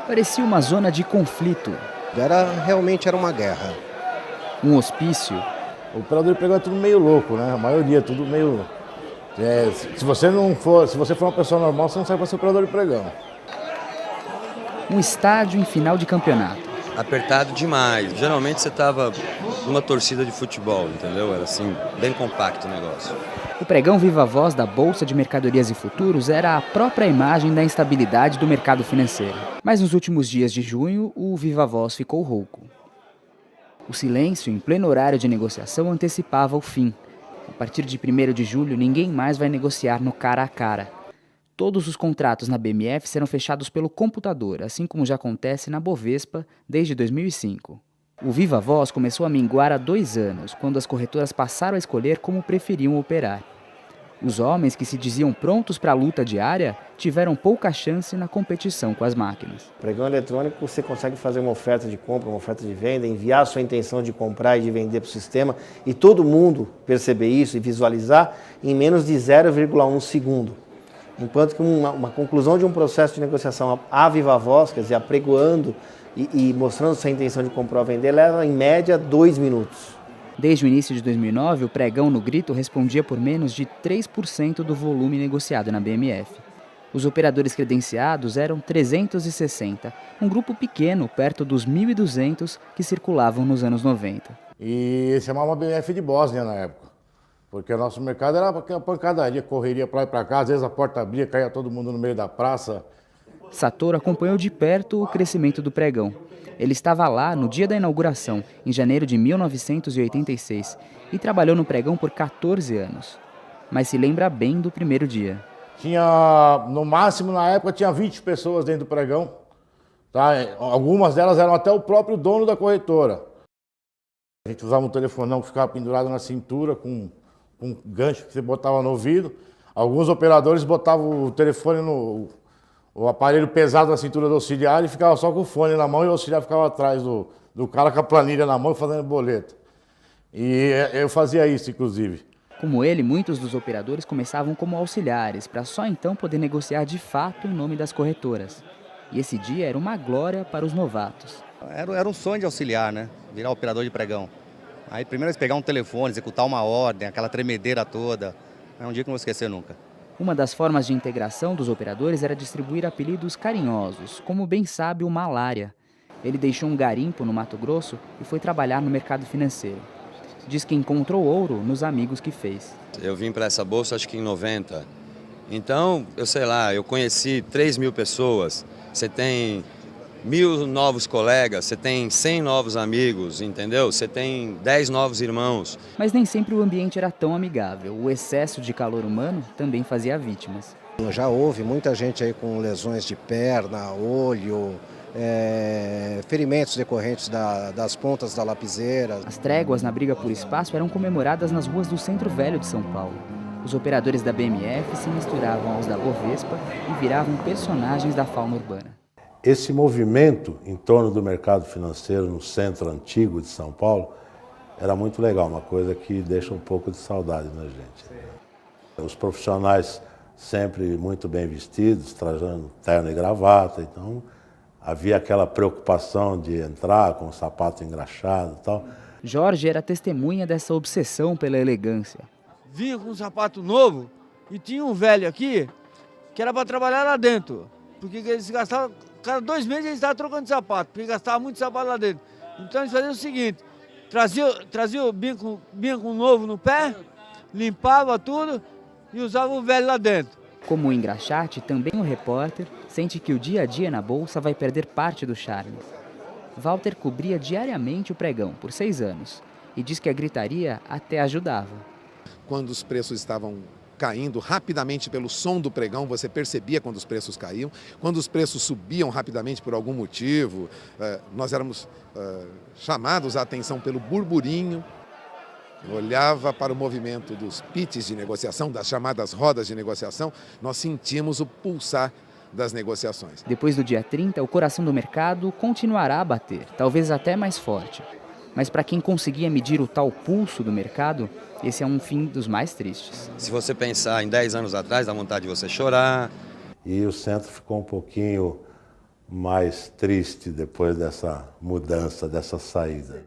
Parecia uma zona de conflito. Realmente era uma guerra. Um hospício. O operador de pregão é tudo meio louco, né? A maioria, tudo meio... se você for uma pessoa normal, você não serve para ser operador de pregão. Um estádio em final de campeonato. Apertado demais. Geralmente você estava numa torcida de futebol, entendeu? Era assim, bem compacto o negócio. O pregão Viva Voz da Bolsa de Mercadorias e Futuros era a própria imagem da instabilidade do mercado financeiro. Mas nos últimos dias de junho, o Viva Voz ficou rouco. O silêncio, em pleno horário de negociação, antecipava o fim. A partir de 1º de julho, ninguém mais vai negociar no cara a cara. Todos os contratos na BMF serão fechados pelo computador, assim como já acontece na Bovespa desde 2005. O Viva Voz começou a minguar há 2 anos, quando as corretoras passaram a escolher como preferiam operar. Os homens que se diziam prontos para a luta diária tiveram pouca chance na competição com as máquinas. Pregão eletrônico, você consegue fazer uma oferta de compra, uma oferta de venda, enviar a sua intenção de comprar e de vender para o sistema e todo mundo perceber isso e visualizar em menos de 0,1 segundo. Enquanto que uma conclusão de um processo de negociação à viva voz, quer dizer, apregoando e mostrando sua intenção de comprar ou vender, leva em média 2 minutos. Desde o início de 2009, o pregão no grito respondia por menos de 3% do volume negociado na BMF. Os operadores credenciados eram 360, um grupo pequeno perto dos 1.200 que circulavam nos anos 90. E chamava BMF de Bósnia na época, porque o nosso mercado era aquela pancadaria, correria para lá e para cá, às vezes a porta abria, caía todo mundo no meio da praça. Sator acompanhou de perto o crescimento do pregão. Ele estava lá no dia da inauguração, em janeiro de 1986, e trabalhou no pregão por 14 anos. Mas se lembra bem do primeiro dia. No máximo, na época, tinha 20 pessoas dentro do pregão. Tá? Algumas delas eram até o próprio dono da corretora. A gente usava um telefonão que ficava pendurado na cintura, com um gancho que você botava no ouvido. Alguns operadores botavam o telefone o aparelho pesado na cintura do auxiliar e ficava só com o fone na mão e o auxiliar ficava atrás do cara com a planilha na mão fazendo boleto. E eu fazia isso, inclusive. Como ele, muitos dos operadores começavam como auxiliares, para só então poder negociar de fato em nome das corretoras. E esse dia era uma glória para os novatos. Era um sonho de auxiliar, né? Virar operador de pregão. Aí primeiro pegar um telefone, executar uma ordem, aquela tremedeira toda. É um dia que não vou esquecer nunca. Uma das formas de integração dos operadores era distribuir apelidos carinhosos, como bem sabe o Malária. Ele deixou um garimpo no Mato Grosso e foi trabalhar no mercado financeiro. Diz que encontrou ouro nos amigos que fez. Eu vim para essa bolsa acho que em 90. Então, eu conheci 3.000 pessoas. Você tem 1.000 novos colegas, você tem 100 novos amigos, entendeu? Você tem 10 novos irmãos. Mas nem sempre o ambiente era tão amigável. O excesso de calor humano também fazia vítimas. Já houve muita gente aí com lesões de perna, olho, ferimentos decorrentes das pontas da lapiseira. As tréguas na briga por espaço eram comemoradas nas ruas do Centro Velho de São Paulo. Os operadores da BMF se misturavam aos da Bovespa e viravam personagens da fauna urbana. Esse movimento em torno do mercado financeiro no centro antigo de São Paulo era muito legal, uma coisa que deixa um pouco de saudade na gente. Os profissionais sempre muito bem vestidos, trajando terno e gravata, então havia aquela preocupação de entrar com o sapato engraxado e tal. Jorge era testemunha dessa obsessão pela elegância. Vinha com um sapato novo e tinha um velho aqui que era para trabalhar lá dentro, porque eles gastavam, cada 2 meses eles estavam trocando de sapato, porque gastava muito sapato lá dentro. Então eles faziam o seguinte, trazia o bico novo no pé, limpava tudo e usava o velho lá dentro. Como o engraxate, também o repórter sente que o dia a dia na bolsa vai perder parte do charme. Walter cobria diariamente o pregão por 6 anos e diz que a gritaria até ajudava. Quando os preços estavam caindo rapidamente pelo som do pregão, você percebia quando os preços caíam. Quando os preços subiam rapidamente por algum motivo, nós éramos chamados a atenção pelo burburinho. Eu olhava para o movimento dos pitches de negociação, das chamadas rodas de negociação, nós sentimos o pulsar das negociações. Depois do dia 30, o coração do mercado continuará a bater, talvez até mais forte. Mas para quem conseguia medir o tal pulso do mercado, esse é um fim dos mais tristes. Se você pensar em 10 anos atrás, dá vontade de você chorar. E o centro ficou um pouquinho mais triste depois dessa mudança, dessa saída.